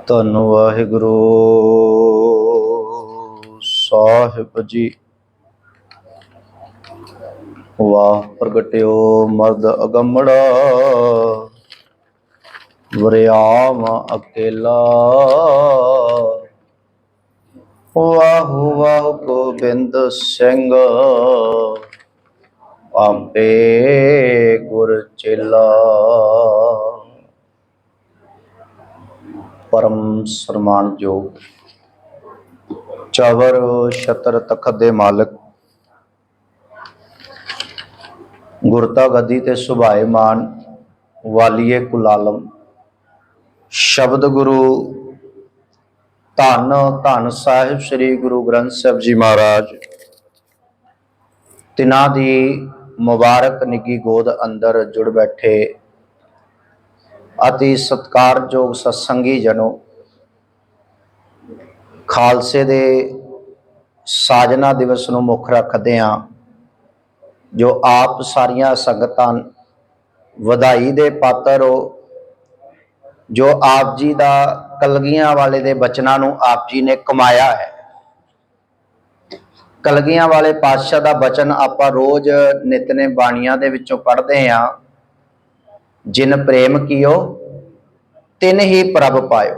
ਧੰਨ ਵਾਹਿਗੁਰੂ ਸਾਹਿਬ ਜੀ। ਵਾਹ ਪ੍ਰਗਟਿਓ ਮਰਦ ਅਗੰਮੜਾ, ਵਰਿਆਮ ਅਕੇਲਾ। ਵਾਹੁ ਵਾਹੁ ਗੋਬਿੰਦ ਸਿੰਘ, ਆਪੇ ਗੁਰ ਚੇਲਾ। परम सन्मान योग चवर छतर तखत दे मालिक, गुरता गदी ते सुभाएमान वालिए कुलालम। शब्द गुरु धन धन साहिब श्री गुरु ग्रंथ साहिब जी महाराज, तिन्हां दी मुबारक निगी गोद अंदर जुड़ बैठे अति सत्कारयोग सत्संगी जनों, खालसे दे साजना दिवस नूं मुख रखदिआं जो आप सारियां संगतां वधाई दे पात्र हो, जो आप जी दा कलगियां वाले दे बचनां नूं आप जी ने कमाया है। कलगियां वाले पातशाह दा बचन आपां रोज नितने बाणियां दे विचों पढ़दे हां, जिन प्रेम कियो तिन ही प्रभ पायो।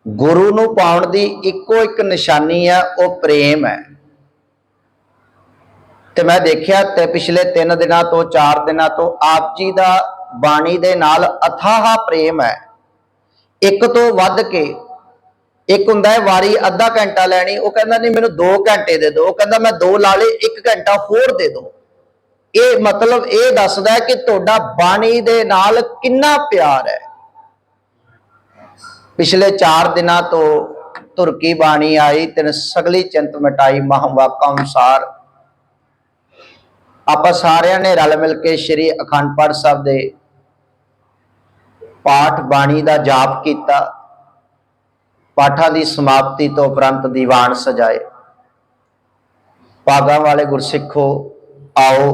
गुरु नूं पाउण दी इक्को एक निशानी है, वो प्रेम है। ते मैं देखिया ते पिछले 3 दिनों तो 4 दिनों तो आप जी दा बाणी दे नाल अथाह प्रेम है। एक तो वध के एक हुंदा है वारी अद्धा घंटा लैनी, वो कहंदा नहीं मैनूं 2 घंटे दे दो, वो कहंदा मैं 2 ला ले 1 घंटा होर दे दो। ये मतलब ये दसदा है कि तुहाडा बाणी दे नाल किन्ना प्यार है। पिछले 4 दिनों तो तुरकी बाणी आई, तिन सगली चिंत मिटाई महावाका अनुसार। आप सारिਆਂ ने रल मिल के श्री अखंड पाठ साहब दे पाठ बाणी का जाप किया। पाठा की समाप्ति तो उपरंत दीवान सजाए। भागां वाले गुरसिखो आओ,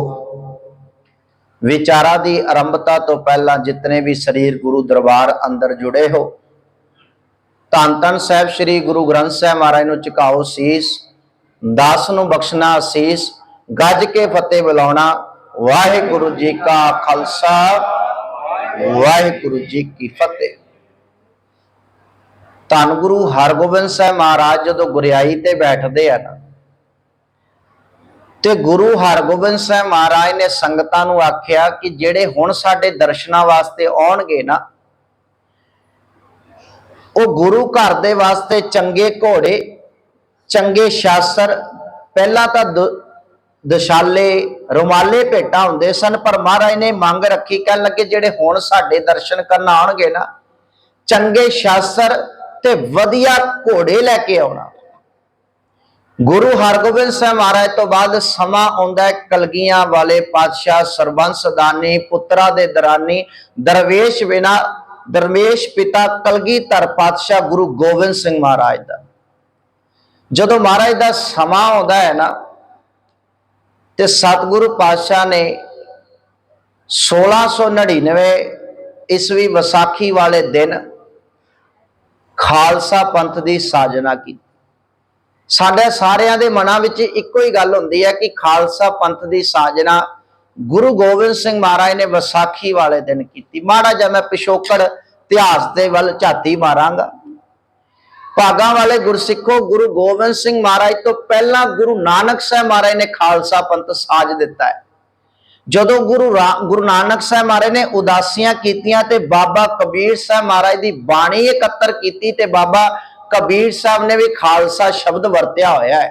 विचारा की आरंभता तो पहला जितने भी शरीर गुरु दरबार अंदर जुड़े हो, धन धन साहब श्री गुरु ग्रंथ साहब महाराज नूं झुकाओ शीस। दास नूं बख्शना आसीस, गज के फतेह बुलाउणा। वाहिगुरु जी का खालसा, वाहिगुरु जी की फतेह। धन गुरु हरगोबिंद साहब महाराज जदों गुरियाई ते बैठदे आ ना, ते गुरु हरगोबिंद साहब महाराज ने संगतां नूं आख्या कि जेड़े हुण साडे दर्शनां वास्ते आउणगे ना, वो गुरु घर दे वास्ते चंगे घोड़े चंगे शास्त्र, पहला तो दशाले रुमाले भेटा हुंदे सन, पर महाराज ने मंग रखी, कहन लगे जेड़े हुण साडे दर्शन करन आउणगे ना, चंगे शास्त्र ते वधिया घोड़े लैके आउणा। गुरु हरगोबिंद साहब महाराज तो बाद समा आउंदा है कलगियां वाले पातशाह सरबंस दानी पुत्रा दे दरानी दरवेश बिना दरवेश पिता कलगीधर पातशाह गुरु गोबिंद सिंह महाराज दा। जदों महाराज दा समा आउंदा है ना, ते सतगुरु पातशाह ने 1699 ईस्वी विसाखी वाले दिन खालसा पंथ की साजना की। साडे सारियां दे मनां विच इक्को ही गल हुंदी है कि खालसा पंथ की साजना गुरु गोबिंद सिंह महाराज ने विसाखी वाले दिन की। माड़ा जिहा मैं पिछोकड़ इतिहास दे वल झाती मारांगा। भागां वाले गुरसिखो, गुरु गोबिंद सिंह महाराज तो पहला गुरु नानक साहब महाराज ने खालसा पंथ साज दिता है। जदों गुरु नानक साहब महाराज ने उदासियां कीतियां ते बाबा कबीर साहब महाराज की बाणी एकत्र की, ते बाबा कबीर साहब ने भी खालसा शब्द वरत्या होया है।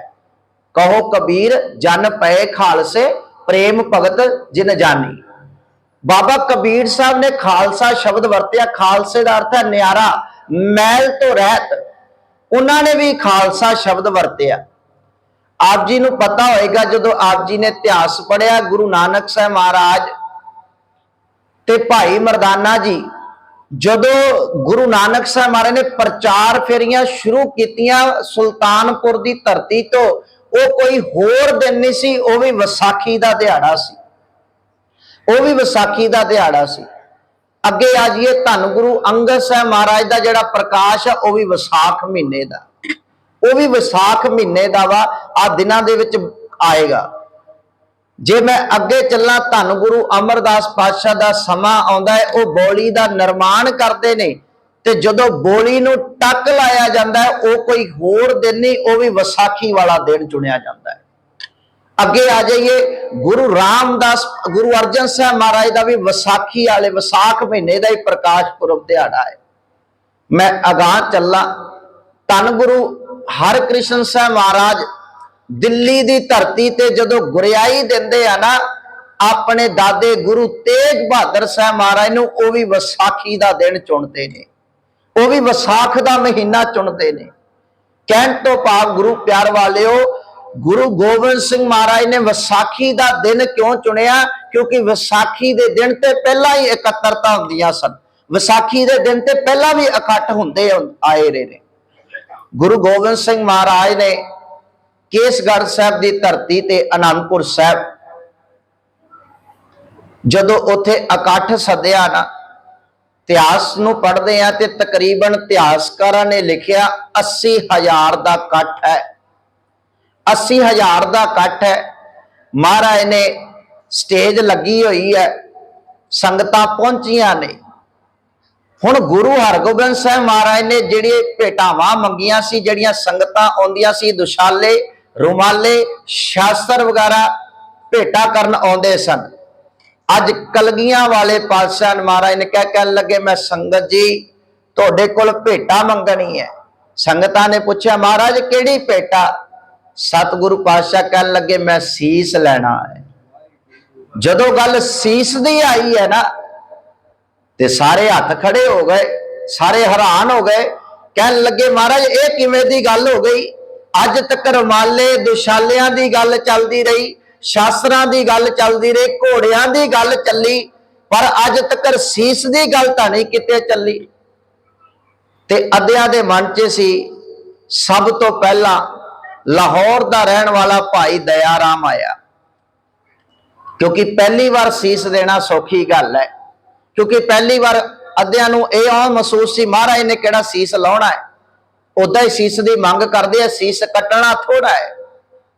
कहो कबीर जन पए खालसे, प्रेम भगत जिन जानी। बाबा कबीर साहब ने खालसा शब्द वरत्या। खालसे का अर्थ है न्यारा, मैल तो रहत। उन्होंने भी खालसा शब्द वरत्या। आप जी नूं पता होएगा, जदों आप जी ने इतिहास पढ़िया, गुरु नानक साहब महाराज ते भाई मरदाना जी, जदों गुरु नानक साहब महाराज ने प्रचार फेरियां शुरू कीतियां सुल्तानपुर की धरती तो, वो कोई होर दिन नहीं सी, वो भी विसाखी का दिहाड़ा सी। वो भी विसाखी का दिहाड़ा सी। अगे आ जाइए धन गुरु अंगद साहब महाराज का जिहड़ा प्रकाश है वह भी विसाख महीने का, वह भी विसाख महीने का वा आ दिनां दे विच आएगा। जे मैं अगे चलना धन गुरु अमरदास पातशाह का समा आउंदा है, वह बौली का निर्माण करते ने ते जदों बौली नूं टक लाया जाता है वह कोई होर दिन नहीं, वह भी विसाखी वाला दिन चुनिया जाता है। अगे आ जाइए गुरु रामदास गुरु अर्जन साहब महाराज का भी विसाखी वाले विसाख महीने का ही प्रकाश पुरब दिहाड़ा है। मैं अगाह चला धन गुरु हरकृष्ण साहब महाराज दिल्ली की धरती ते जदों गुरियाई देंदे आ ना अपने दादे गुरु तेग बहादुर साहब महाराज नूं, वह भी विसाखी का दिन चुनते ने, वह भी विसाख का महीना चुनते ने। कहण तो भाव गुरु प्यार वालिओ गुरु गोबिंद सिंह महाराज ने विसाखी का दिन क्यों चुनिया? क्योंकि विसाखी के दिन ते पहला ही इकत्तरता होंदियां सन, विसाखी के दिन ते पहला भी इकट्ठ होंदे आए रहे ने। गुरु गोबिंद सिंह महाराज ने केसगढ़ साहब की धरती ते आनंदपुर साहब जदों उत्थे इकट्ठ सद्या ना, इतिहास नूं पढ़दे आ ते तकरीबन इतिहासकारां ने लिखिया 80,000 का इकट्ठ है, 80,000 का इकट्ठ है। महाराज ने स्टेज लगी हुई है, संगतां पहुंचियां ने। हुण गुरु हरगोबिंद साहब महाराज ने जिहड़ी भेटावां मंगियां सी, जिहड़ियां संगतां आउंदियां सी, दुशाले रुमाले शास्त्र वगैरह भेटा करन आउंदे सन। अज कलगियां वाले पातशाह महाराज ने कह लगे मैं संगत जी तुहाडे कोल भेटा मंगनी है। संगतां ने पूछा महाराज किहड़ी भेटा? सतगुरु पातशाह कह लगे मैं सीस लेना है। जदों गल सीस दी आई है ना ते सारे हाथ खड़े हो गए, सारे हैरान हो गए। कह लगे महाराज ये किवें दी गल हो गई? अज तक रुमाले दुशालियां दी गल चलती रही, शास्त्रां दी गल चलती रही, घोड़ियां दी गल चली, पर अज तक सीस दी गल तां नहीं किते चली। ते अद्धियां दे मन च सी सब तो पहला लाहौर का रहन वाला भाई दया राम आया, क्योंकि पहली बार सीस देना सौखी गल है, क्योंकि पहली बार अद्धियां नूं इह महसूस सी महाराज ने किहड़ा सीस लाउणा है, उदा ही सीस की मंग करते हैं, सीस कट्टना थोड़ा है।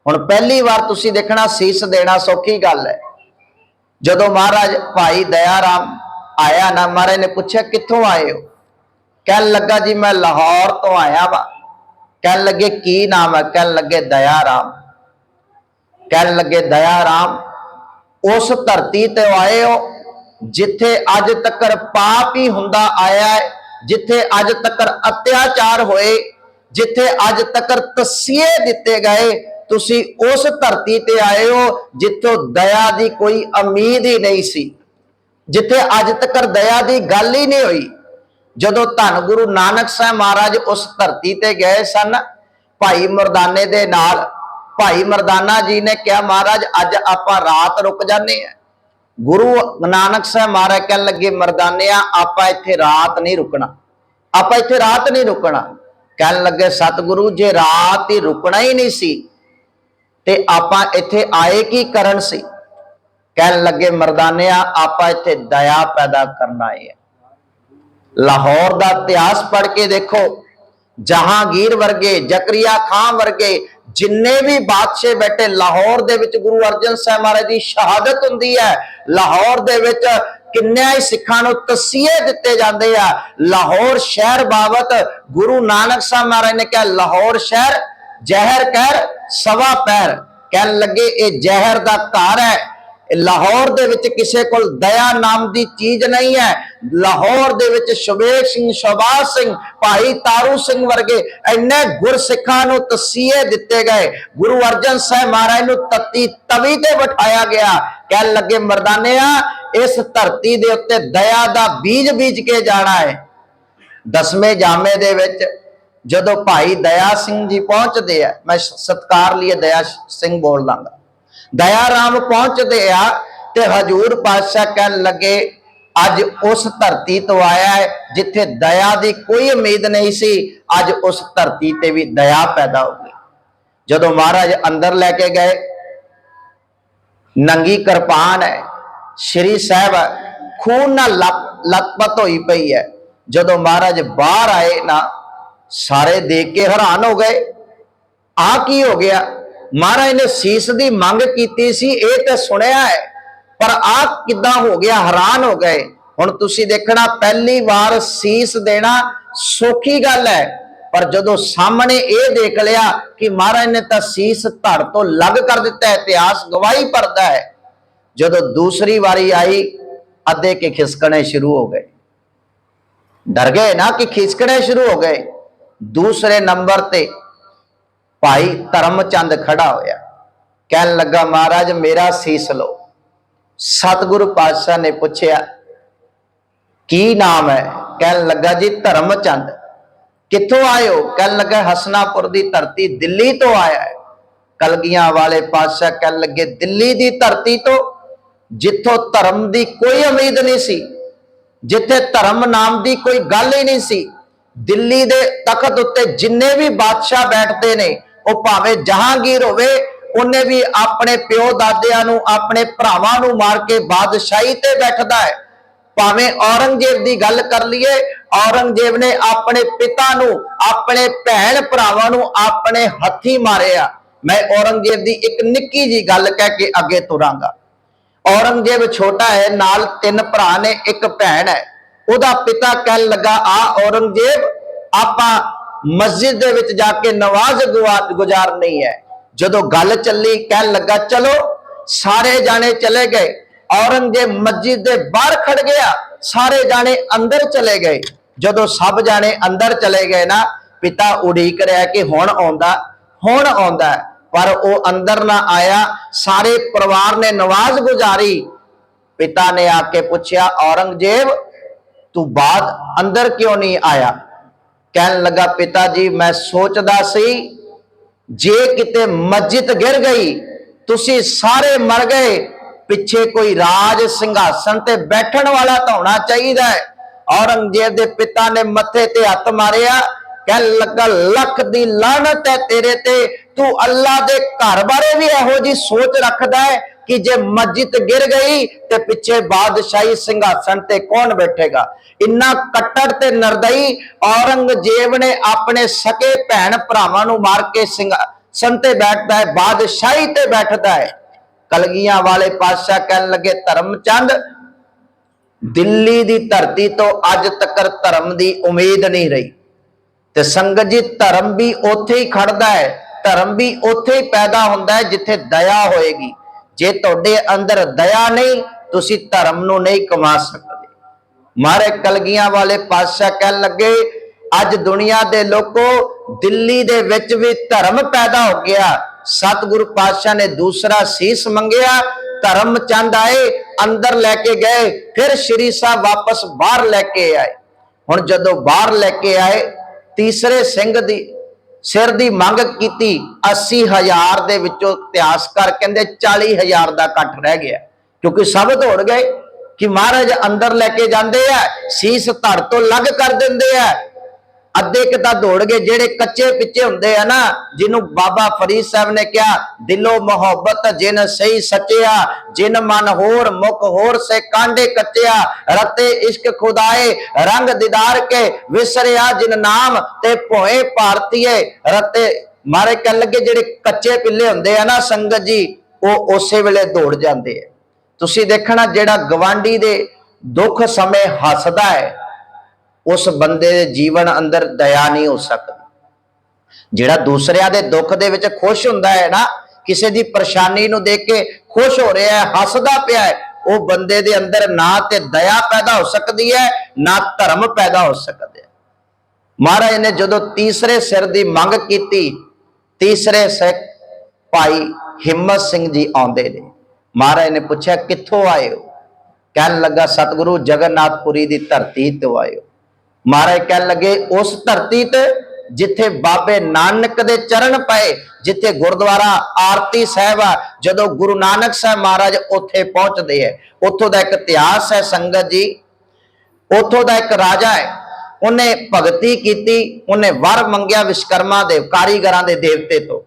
हुण पहली बार तुसीं देखना सीस देना सौखी गल है। जदों महाराज भाई दया राम आया ना, महाराज ने पूछा कित्थों आए हो? कह लगा जी मैं लाहौर तो आया वा। कह लगे की नाम है? कह लगे दया राम। कह लगे दया राम उस धरती ते आए हो जिथे अज तक पाप ही हुंदा आया है, जिथे अज तक अत्याचार होए, जिथे अज तक तस्सीए दिते गए, तुसी उस धरती ते आए हो जिथों दया दी कोई उम्मीद ही नहीं सी, जिथे अज तक दया दी गल ही नहीं हुई। जदों धन गुरु नानक साहब महाराज उस धरती ते गए सन भाई मरदाने दे नाल, भाई मरदाना जी ने कहा महाराज अज आपां रात रुक जाने हैं। गुरु नानक साहब महाराज कह लगे मरदानिया आपां इत्थे रात नहीं रुकना, आपां इत्थे रात नहीं रुकना। कह लगे सतगुरु जे रात ही रुकना ही नहीं सी ते आपां इत्थे आए की करन सी? कह लगे मरदानिया आपां इत्थे दया पैदा करना है। लाहौर का इतिहास पढ़ के देखो, जहांगीर वर्गे, जकरिया खान वर्गे जिन्ने भी बादशाह बैठे, लाहौर दे विच गुरु अर्जन साहब महाराज की शहादत हुंदी है। लाहौर दे विच किन्ने ही सिखां नूं तसीहे दिते जांदे आ। लाहौर शहर बाबत गुरु नानक साहब महाराज ने कहा लाहौर शहर जहर कहर सवा पैर। कह लगे ये जहर का घर है, लाहौर दे विच किसे कोल दया नाम की चीज नहीं है। लाहौर दे विच शबेग सिंह, शहबाज सिंह, भाई तारू सिंह वर्गे इन्ने गुरसिखां नूं तसीहे दिते गए। गुरु अर्जन साहब महाराज नूं तत्ती तवी ते बिठाया गया। कह लगे मरदानिया इस धरती दे उत्ते दया दा बीज बीज के जाना है। 10वें जामे दे विच जदों भाई दया सिंह जी पहुंचते हैं, मैं सत्कार लिए दया सिंह बोल लांगा, दया राम पहुंचते आ ते हजूर पातशाह कह लगे अज उस धरती तो आया है जिथे दया की कोई उम्मीद नहीं सी, अज उस धरती ते भी दया पैदा हो गई। जदों महाराज अंदर लेके गए, नंगी कृपान है, श्री साहब खून नाल लथपथ होई पई है। जदों महाराज बाहर आए ना, सारे देख के हैरान हो गए, आ की हो गया। महाराज ने शीस की मंग की सी, ये तो सुनिया है, पर आ किदां हो गया, हैरान हो गए। हुण तुसीं देखना, पहली बार शीस देना सौखी गल है, पर जदों सामने ये देख लिया कि महाराज ने तो शीस धड़ तो लग कर दिता है, इतिहास गवाही भरदा है। जदों दूसरी बारी आई, अद्धे के खिसकने शुरू हो गए, डर गए ना कि खिसकने शुरू हो गए। दूसरे नंबर ते भाई धर्मचंद खड़ा होया, कहन लगा महाराज मेरा शीस लो। सतगुरु पातशाह ने पूछया की नाम है? कहन लगा जी धर्मचंद। कित्थों आए हो? कहन लगा हसनापुर दी धरती, दिल्ली तो आया है। कलगियां वाले पातशाह कहन लगे दिल्ली दी धरती तो, जिथों धर्म दी कोई उम्मीद नहीं सी, जिथे धर्म नाम दी कोई गल ही नहीं सी। दिल्ली दे तखत उत्ते जिन्ने भी बादशाह बैठते ने, वो भावें जहांगीर होवे, उन्हें भी अपने प्यो दादियां नूं, अपने भरावां नूं मार के बादशाही ते बैठदा है। भावें औरंगजेब की गल कर लीए, औरंगजेब ने अपने पिता नूं, अपने भैन भरावां नूं अपने हथी मारिया। मैं औरंगजेब की एक निक्की जी गल कह के अगे तुरांगा। औरंगजेब छोटा है, नाल 3 भरा ने, एक भैन है। उहदा पिता कहन लगा आ औरंगजेब, आपां मस्जिद दे विच जाके नमाज गुजारनी है। जदों गल चली, कहन लगा चलो, सारे जाने चले गए। औरंगजेब मस्जिद दे बाहर खड़ गया, सारे जाने अंदर चले गए। जदों सब जाने अंदर चले गए ना, पिता उड़ीक रहा कि हुण आउंदा, पर वो अंदर ना आया। सारे परिवार ने नमाज गुजारी। पिता ने आके पूछया औरंगजेब तू बाद अंदर क्यों नहीं आया? कहन लगा पिताजी मैं सोचदा सी जे किते मस्जिद गिर गई, तुसी सारे मर गए, पिछे कोई राज सिंघासन ते बैठण वाला तो होना चाहिए। औरंगजेब दे पिता ने मथे ते हथ मारिया, कहन लगा लख दी लानत है तेरे ते, तू अल्लाह दे घर बारे भी इहो जी सोच रखदा है कि जे मस्जिद गिर गई ते पिछे बादशाही सिंघासन ते कौन बैठेगा। इन्ना कट्टर ते निर्दयी औरंगजेब ने अपने सके भैन भरावां नूं मार के सिंघासन ते बैठदा है, बादशाही ते बैठदा है। कलगियां वाले पातशाह कहन लगे धर्मचंद, दिल्ली दी धरती तो अज तक धर्म दी उम्मीद नहीं रही, ते संगत जी धर्म भी उत्थे ही खड़दा है, धर्म भी उत्थे ही पैदा हुंदा है जिथे दया होएगी। जे तुहाडे अंदर दया नहीं, तुसी धर्म नूं नहीं कमा सकदे। मारे कलगियां वाले पातशाह कहन लगे अज दुनिया दे लोको, दिल्ली दे विच भी धर्म पैदा हो गया। सतगुरु पातशाह ने दूसरा शीस मंगया, धर्मचंद आए, अंदर लेके गए, फिर श्री साहब वापस बाहर लेके आए। हुण जदों बाहर लेके आए, तीसरे सिंह दी सिर दी मंग की, 80,000 दे विचों इतिहासकार कहंदे 40,000 दा कट रह गया, क्योंकि सब दौड़ गए कि महाराज अंदर लेके जाते हैं, शीस धड़ तो लग कर देंगे है। अद्धे कि दौड़ गए, जेड़े कच्चे पिछे होंगे है ना, जिन्हों बाबा फरीद साहब ने कहा दिलो मोहब्बत जिन सही सचिया, जिन मन होर मुख होर से कांडे कच्चिया, रते इश्क खुदाए रंग दीदार के, विसरिया जिन नाम ते भोए भारतीय रते। मारे कह लगे जेड़े कच्चे पिल्ले होंगे है ना संगत जी, वो उस वेले दौड़ जाते हैं। तुसी देखना जेड़ा गवांडी दे दुख समय हसदा है, उस बंदे दे जीवन अंदर दया नहीं हो सकती। जेड़ा दूसरिया दे दुख दे विच खुश हुंदा है ना, किसी दी परेशानी नूं देख के खुश हो रहा है, हसदा पिया है, वो बंदे दे अंदर ना ते दया पैदा हो सकती है, ना धर्म पैदा हो सकते हैं। महाराज ने जदों तीसरे सिर दी मंग की, तीसरे सिख भाई हिम्मत सिंह जी आउंदे ने। महाराज ने पूछा कित्थों आए हो? कहन लगा सतगुरु जगन्नाथपुरी दी धरती तो आए हो। महाराज कह लगे उस धरती ते जिथे बाबे नानक दे चरण पाए, जिथे गुरुद्वारा आरती साहब आ, जदों गुरु नानक साहब महाराज उत्थे पहुंचते हैं। उत्थों का एक इतिहास है संगत जी, उत्थों का एक राजा है, उन्हें भगती की, उन्हें वर मंगया विश्वकर्मा देव कारीगरां दे देवते तो।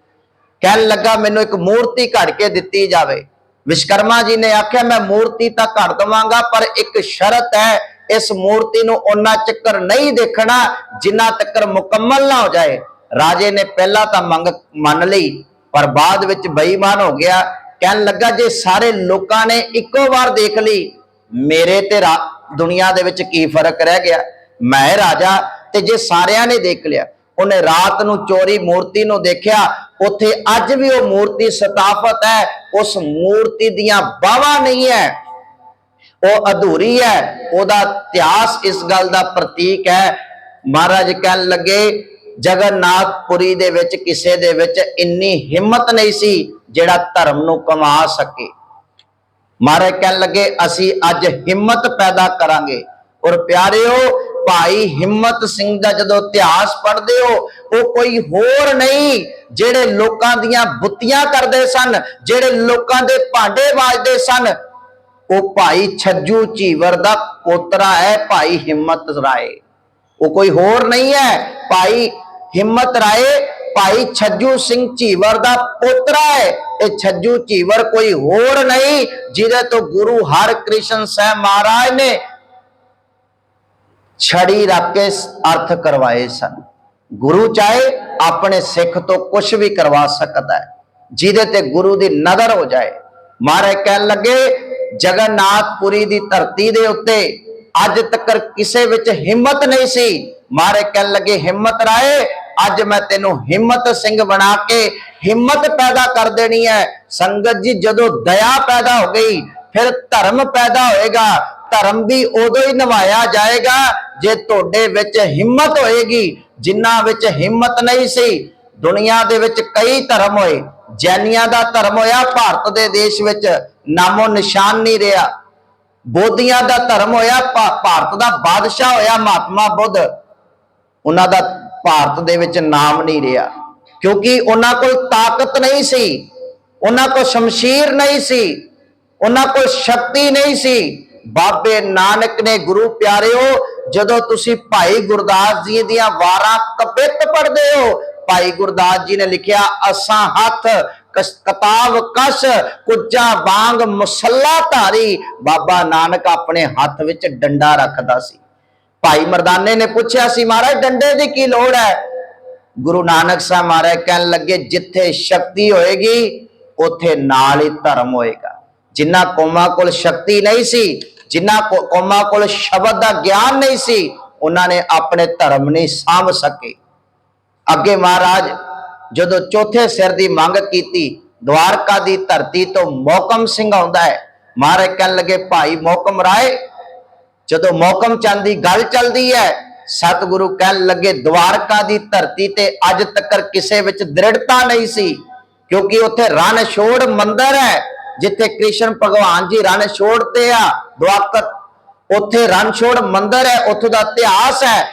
कहन लगा मैनू एक मूर्ति घड़ के दिती जावे। विश्वकर्मा जी ने आख्या मैं मूर्ति तो घड़ देवांगा पर एक शर्त है, इस मूर्ति नूं उन्ना चक्कर नहीं देखना जिन्ना तक्कर मुकम्मल ना हो जाए। राजे ने पहला तो मंग मन ली पर बाद विच बेईमान हो गया। कहन लगा जे सारे लोकां ने इको बार देख ली मेरे ते दुनिया दे विच की फर्क रह गया, मैं राजा ते जे सारियां ने देख लिया। उन्हें रात नूं चोरी मूर्ति नूं देखिया, उत्थे अज भी वो मूर्ति स्थापित है, उस मूर्ति दियां बावां नहीं है, वो अधूरी है, ओदा इतिहास इस गल दा प्रतीक है। महाराज कहन लगे जगन्नाथपुरी दे विच किसे दे विच इन्नी हिम्मत नहीं सी जेड़ा धर्म नूं कमा सके। महाराज कहन लगे असी अज हिम्मत पैदा करांगे। और प्यारिओ भाई हिम्मत सिंह दा जदों इतिहास पढ़दे हो, वो कोई होर नहीं जेड़े लोकां दियां बुत्तियां करदे सन, जेड़े लोकां दे भांडे वाजदे सन, वो भाई छज्जू झीवर दा पोतरा है भाई हिम्मत राय। वो कोई होर नहीं है, भाई हिम्मत राय भाई छज्जू सिंह झीवर दा पोतरा है। ये छज्जू झीवर कोई होर नहीं जिदे तो गुरु हरकृष्ण साहब महाराज ने छड़ी रख के अर्थ करवाए सन। गुरु चाहे अपने सिख तो कुछ भी करवा सकता है जिदे ते गुरु दी नजर हो जाए। महाराज कहन लगे जगन्नाथपुरी दी धरती दे उत्ते अज तक किसे विच हिम्मत नहीं सी। महाराज कहन लगे हिम्मत राय अज मैं तेनू हिम्मत सिंह बना के हिम्मत पैदा कर देनी है। संगत जी जदों दया पैदा हो गई फिर धर्म पैदा होएगा। धर्म भी उदों ही निभाया जाएगा जे तुहाडे विच हिम्मत होएगी। जिन्हां विच हिम्मत नहीं सी, दुनिया दे विच कई धर्म होए, जैनियां दा धर्म होया भारत दे देश विच नामो निशान नहीं रहा। बोधियां दा धर्म होया भारत दा बादशाह होया महात्मा बुद्ध, उन्हां दा भारत दे विच नाम नहीं रहा क्योंकि उन्हां कोल ताकत नहीं सी, उन्हां कोल शमशीर नहीं सी, उन्हां कोल शक्ति नहीं सी। बाबे नानक ने गुरु प्यारिओ जदों तुसी भाई गुरदास जी दियां वारां कबित पढ़दे हो, भाई गुरदास जी ने लिखिया असां हथ कताब कश कुजा वांग मुसल्ला धारी। बाबा नानक अपने हाथ विच डंडा रखदा सी। भाई मरदाने ने पूछया सी महाराज डंडे की की लोड़ है? गुरु नानक साहब महाराज कहन लगे जिथे शक्ति होएगी उथे नाल ही धर्म होएगा। जिन्ना कौमां कोल शक्ति नहीं सी, जिन्ना कौमां कोल शब्द दा ज्ञान नहीं सी, उन्होंने अपने धर्म नहीं सांभ सके। अगे महाराज जदों चौथे सिर की मंग की, द्वारका की धरती तो मोहकम सिंह आउंदा है। महाराज कहन लगे भाई मोहकम राय जदों मोहकम चंद की गल चलती है, सतगुरु कहन लगे द्वारका की धरती ते अज तक किसे विच दृढ़ता नहीं सी क्योंकि उत्थे रण छोड़ मंदिर है जिथे कृष्ण भगवान जी रण छोड़ते आ द्वाकर, उत्थे रण छोड़ मंदिर है, उत्थों का इतिहास है।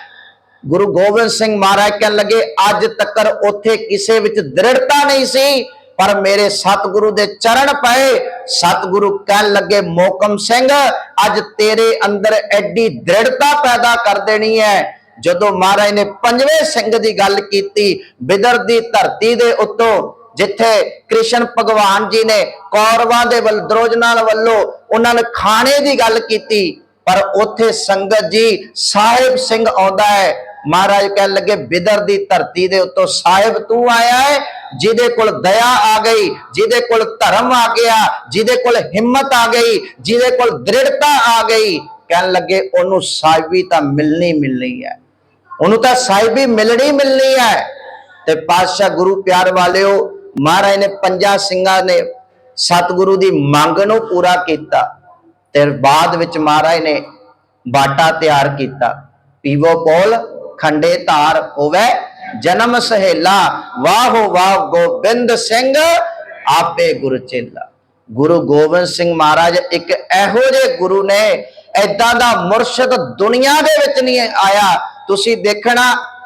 गुरु गोबिंद सिंह महाराज कहन लगे अज तक उत्थे किसे विच दृढ़ता नहीं सी पर मेरे सतगुरु दे चरण पए। सतगुरु कहन लगे मोहकम सिंह अज तेरे अंदर एडी दृढ़ता पैदा कर देनी है। जदों महाराज ने पंजवें सिंह की गल की, बिदर दी धरती दे उत्तों जिथे कृष्ण भगवान जी ने कौरवां दे द्रोजनाल वल्लों उन्होंने खाने की गल की, पर उथे संगत जी साहिब सिंह आउंदा है। महाराज कह लगे बिदर दी धरती दे उत्तों साहिब तू आया है जिदे कोल दया आ गई, जिदे कोल धर्म आ गया, जिदे कोल हिम्मत आ गई, जिदे कोल दृढ़ता आ गई। कह लगे ओनू साहिबी तां मिलनी है, ओनू तां साहिबी मिलनी है। ते पातशाह गुरु प्यार वालिओ महाराज ने पंजा सिंघां ने सतगुरु दी मंग नूं पूरा कीता ते बाद विच महाराज ने बाटा तैयार कीता, पीवो पोल खंडे धार होवे जन्म सहेला, वाहो वाह गोबिंद सिंह आपे गुरु चेला। गुरु गोबिंद सिंह महाराज एक एहो जे गुरु ने, ऐदां दा मुर्शद दुनिया दे विच नहीं आया। तुसी देखना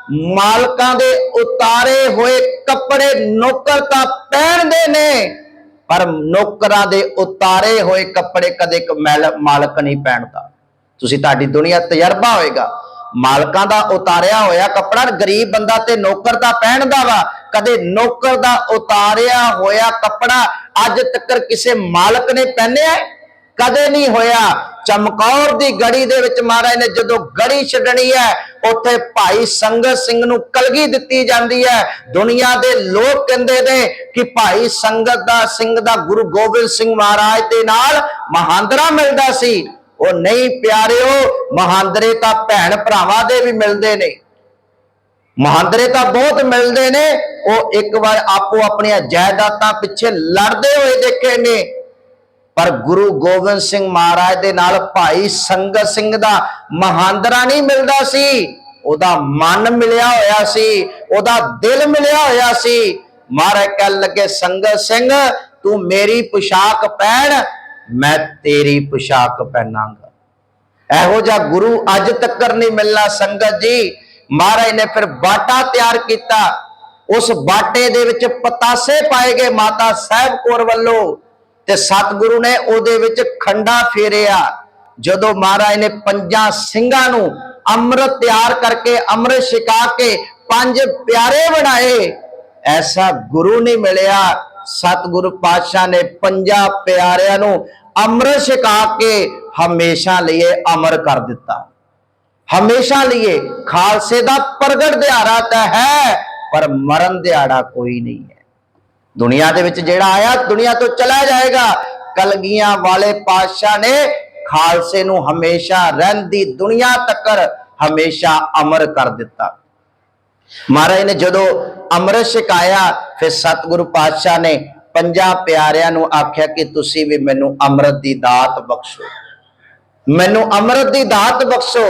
मालकां दे उतारे होए कपड़े नौकर तां पहनदे ने पर नौकरां दे उतारे होए कपड़े कदे मालक नहीं पहनदा। तुसी ताड़ी दुनिया तजर्बा होएगा, मालकां दा उतारिया होया कपड़ा गरीब बंदा ते नौकर दा पहनदा वा, कदे नौकर दा उतारिया होया कपड़ा अज तक किसी मालक ने पहनिया कदे नहीं होया। चमकौर दी गढ़ी दे विच महाराज ने जदों गढ़ी छड्डनी है उत्थे भाई संगत सिंह नूं कलगी दित्ती जांदी है। दुनिया दे लोग कहंदे ने कि भाई संगत दा सिंह दा गुरु गोबिंद सिंह महाराज दे नाल महांदरा मिलदा सी। वो नहीं प्यारिओ, महांदरे तां भैण भरावां दे भी मिलदे ने, महांदरे तां बहुत मिलदे ने। वो एक बार आपो अपनी जायदादां पिछे लड़दे हुए देखे ने, पर गुरु गोबिंद सिंह महाराज दे नाल भाई संगत सिंह दा महांदरा नहीं मिलदा सी, ओदा मन मिलिया होया सी, ओदा दिल मिलिया होया सी। महाराज कह लगे संगत सिंह तू मेरी पोशाक पहन, मैं तेरी पोशाक पहनांगा। एहो जा गुरु अज तक नहीं मिलना संगत जी। महाराज ने फिर बाटा तैयार किया, उस बाटे दे विच पतासे पाए गए माता साहब कौर वल्लों, ते सतगुरु ने ओदे विच खंडा फेरिया। जदों महाराज ने पंजां सिंघां नूं अमृत तैयार करके अमृत छिका के 5 प्यारे बनाए, ऐसा गुरु नहीं मिलिया। सतगुरु पातशाह ने 5 प्यारिਆਂ नूं अमृत छिका के हमेशा लिए अमर कर दिता, हमेशा लिए। खालसे दा प्रगट दिहाड़ा तां है पर मरण दिहाड़ा कोई नहीं है। दुनिया दे विच जेड़ा आया दुनिया तो चला जाएगा। कलगियां वाले पातशाह ने खालसे नूं हमेशा रहंदी दुनिया तक हमेशा अमर कर दिता। महाराज ने जदों अमृत छकाया फिर सतगुरु पातशाह ने 5 प्यारिਆਂ नूं आख्या कि तुसी भी मैनू अमृत दी दात बख्शो, मैनू अमृत दी दात बख्शो।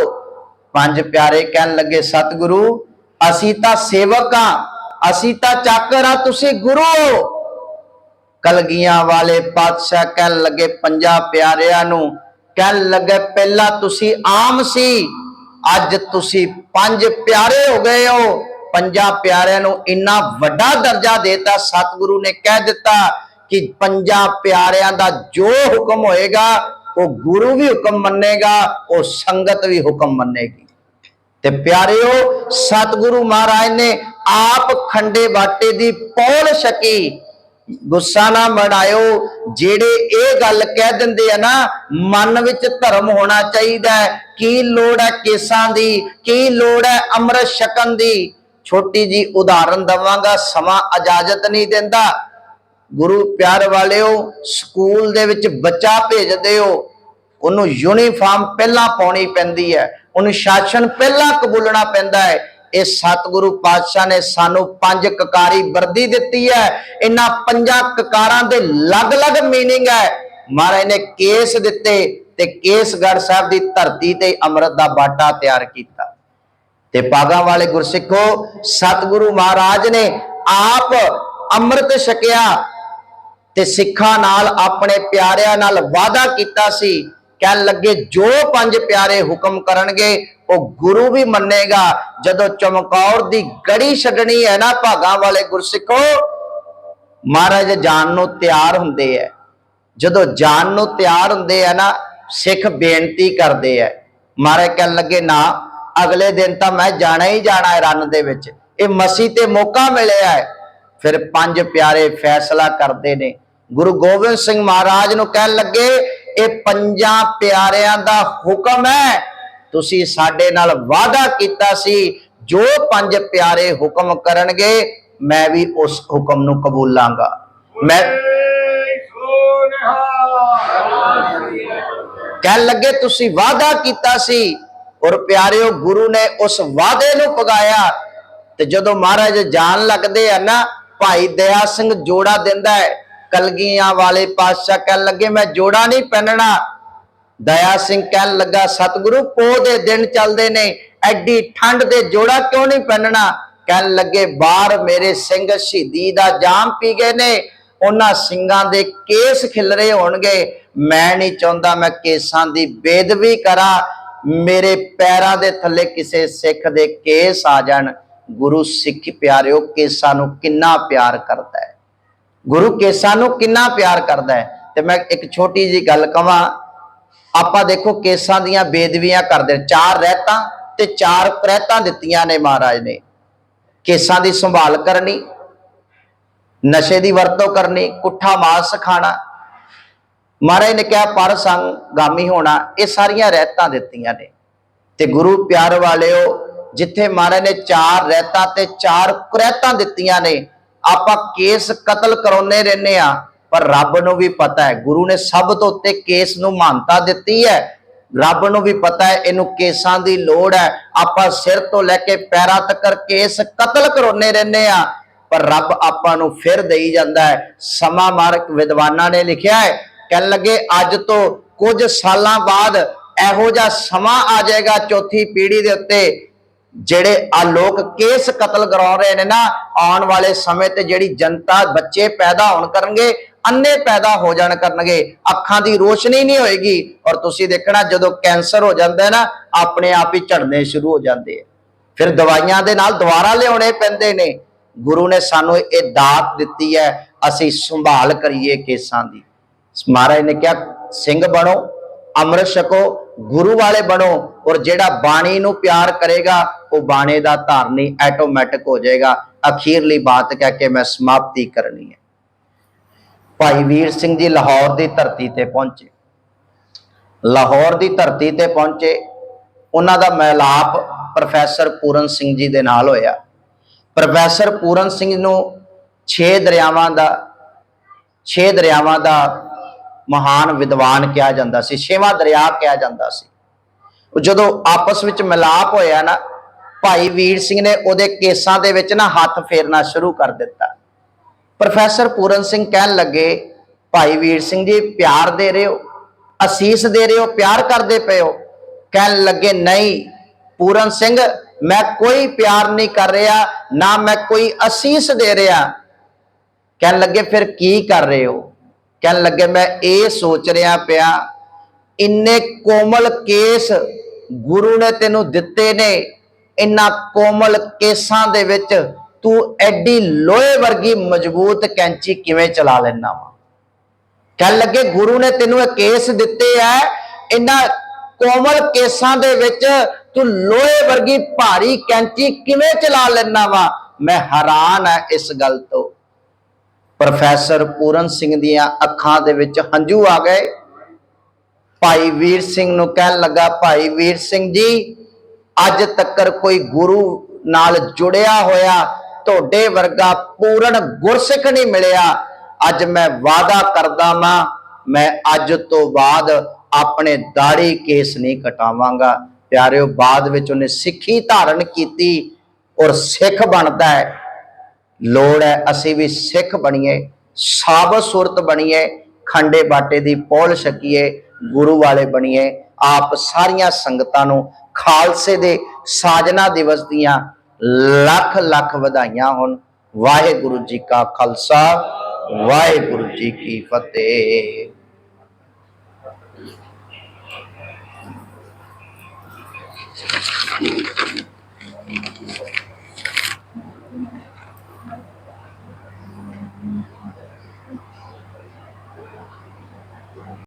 5 प्यारे कहन लगे सतगुरु असी तां सेवक हां, असी तां चाकर हां, तुसी गुरु हो। कलगियां वाले पातशाह कहन लगे 5 प्यारिਆਂ नूं, कहन लगे पहला तुसी आम सी, अज तुसी 5 प्यारे हो गए हो। 5 प्यारिਆਂ नूं इन्ना वड्डा दर्जा देता। सतगुरु ने कह दिता कि 5 प्यारिਆਂ दा जो हुक्म होएगा वो गुरु भी हुक्म मन्नेगा, वो संगत भी हुक्म मन्नेगी। ते प्यारिओ सतगुरु महाराज ने आप खंडे बाटे दी पौल छकी। गुस्सा ना मनायो, जेड़े ये गल कह दिंदे है ना मन विच धर्म होना चाहिए। की लोड़ है केसां दी, की लोड़ है अमृत छकन दी। छोटी जी उदाहरण दवांगा, समा इजाजत नहीं देंदा। गुरु प्यार वालिओ स्कूल दे विच बच्चा भेजदे हो, उन्होंने यूनीफॉर्म पहला पाउणी पैंदी है, अनुशासन पहला कबूलना पैंदा है। इस सतगुरु पातशाह ने सानू 5 ककारी वर्दी दिती है। इन्हां 5 ककारां दे अलग-अलग मीनिंग है। महाराज ने केस दिते ते केसगढ़ साहब दी धरती ते अमृत दा बाटा तैयार किया। ते पागां वाले गुरसिखो सतगुरु महाराज ने आप अमृत छकिया ते सिखां नाल अपने प्यारिਆਂ नाल वादा कीता सी। कहन लगे जो 5 प्यारे हुक्म करनगे वो गुरु भी मन्नेगा। जदों चमकौर दी गड़ी छड्डनी है ना भागां वाले गुरसिखो, महाराज जान नूं तैयार हुंदे है। जदों जान नूं तैयार हुंदे है ना सिख बेनती करदे है। महाराज कहन लगे ना अगले दिन तां मैं जाना ही जाना है रन दे विच, ये मसीह ते मौका मिलिया है। फिर 5 प्यारे फैसला करते ने। गुरु गोबिंद सिंह महाराज नूं कहन लगे ये 5 प्यारिਆਂ दा हुक्म है, तुसी साडे नाल वादा कीता सी जो 5 प्यारे हुक्म करनगे मैं भी उस हुक्म नूं कबूलांगा। मैं कहन लगे तुसी वादा कीता सी और प्यारिओ गुरु ने उस वादे नूं पगाया। ते जदों महाराज जान लगदे है ना भाई दया सिंह जोड़ा दिंदा है। कलगियां वाले पातशाह कहन लगे मैं जोड़ा नहीं पहनना। दया सिंह कहन लगा सतगुरु पो दे दिन चलते ने, एडी ठंड दे जोड़ा क्यों नहीं पहनना। कहन लगे बाहर मेरे सिंह शहीदी दा जाम पी गए ने, उन्हां सिंघां दे केस खिलरे होणगे। मैं नहीं चाहुंदा मैं केसां दी बेदबी करा, मेरे पैरां दे थल्ले किसे सिख दे केस आ जाण। गुरु सिख प्यारिओ केसां नूं किन्ना प्यार करदा है, गुरु केसां नूं किन्ना प्यार करदा है। ते मैं एक छोटी जी गल कवां, आपां देखो केसां दीयां बेदबियां करदे 4 रहतां ते 4 करैतां दित्तियां ने महाराज ने। केसां दी संभाल करनी, नशे की वरतों करनी, कुट्ठा मांस खाना, महाराज ने कहा पर संगामी होना, ये सारिया रहतां दित्तियां ने। ते गुरु प्यार वालिओ, जिथे महाराज ने चार रहतां ते चार कुरैतां दित्तियां ने, आपां केस कतल कराउने रहने आ, पर रब नूं भी पता है, गुरु ने सब तो उत्ते केस नूं मानता दित्ती है। रब नूं भी पता है इनू केसां दी लोड़ है, आपां सिर तो लैके पैरां तक केस कतल कराउने रहने आ, पर रब आपां नूं फिर देई जांदा है। समा मार्क विद्वानां ने लिखिया है, कह लगे अज तो कुछ सालां बाद इहो जिहा समा आ जाएगा चौथी पीढ़ी दे उत्ते, ਜਿਹੜੇ आ लोग केस कतल करा रहे ने ना, आने वाले समय ते ਜਿਹੜੀ जनता बच्चे पैदा होण करनगे, अन्ने पैदा हो जाण करनगे, अखां दी रोशनी नहीं होएगी। और तुसीं देखना जदों कैंसर हो जांदा है ना, अपने आप ही झड़ने शुरू हो जाते हैं, फिर दवाइयां दे नाल दुबारा लियाउणे पैंदे ने। गुरु ने सानू ये दात दित्ती है, असीं संभाल करिए केसां दी। महाराज ने क्या, सिंह बनो, अमृत छको, गुरु वाले बनो, और जेड़ा बाणी नू प्यार करेगा वो बाणे दा धारनी ऐटोमैटिक हो जाएगा। अखीरली बात कह के मैं समाप्ति करनी है। भाई वीर सिंह जी लाहौर की धरती ते पहुंचे, लाहौर की धरती ते पहुंचे, उन्हां दा मिलाप प्रोफैसर पूरन सिंह जी दे नाल होया। प्रोफैसर पूरन सिंह नू 6 दरियावां दा महान विद्वान कहा जाता सी, 6वां दरिया कहा जाता सी। जदों आपस विच मिलाप होया ना, भाई वीर सिंह ने उहदे केसां दे विच ना हथ फेरना शुरू कर दिता। प्रोफैसर पूरन सिंह कहन लगे, भाई वीर सिंह जी प्यार दे रहे हो, असीस दे रहे हो, प्यार करते पे हो? कहन लगे नहीं पूरन सिंह, मैं कोई प्यार नहीं कर रहा, ना मैं कोई असीस दे रहा। कहन लगे फिर की कर रहे हो? कहन लगे मैं ये सोच रहा पिया, इन्ने कोमल केस गुरु ने तेनू दिते ने, इन्ना कोमल केसां दे विच तू एडी लोहे वर्गी मजबूत कैंची किवें चला लेना वा? कहन लगे गुरु ने तेनू केस दिते है, इन्ना कोमल केसां दे विच तू लोहे वर्गी भारी कैंची किवें चला लेना वा? मैं हैरान है इस गल तो। प्रोफैसर पूरन सिंह दियां अखां दे विच हंझू आ गए। भाई वीर सिंह नूं कहन लगा, भाई वीर सिंह जी अज तकर कोई गुरु नाल जुड़िया होया तोड़े वर्गा पूर्ण गुरसिख नहीं मिलिया। अज मैं वादा करदा वां, मैं अज तो बाद अपने दाढ़ी केस नहीं कटावांगा। प्यारिओ बाद विच उन्हें सिक्खी धारण कीती और सिख बनता है। लोड़ है असी भी सिख बनीए, साबत सूरत बनीए, खंडे बाटे दी पौल छकीए, गुरु वाले बनीए। आप सारिया संगतां नूं खालसे दे साजना दिवस दियां लख लख वधाइयां होण। वाहिगुरु जी का खालसा, वाहिगुरु जी की फतेह।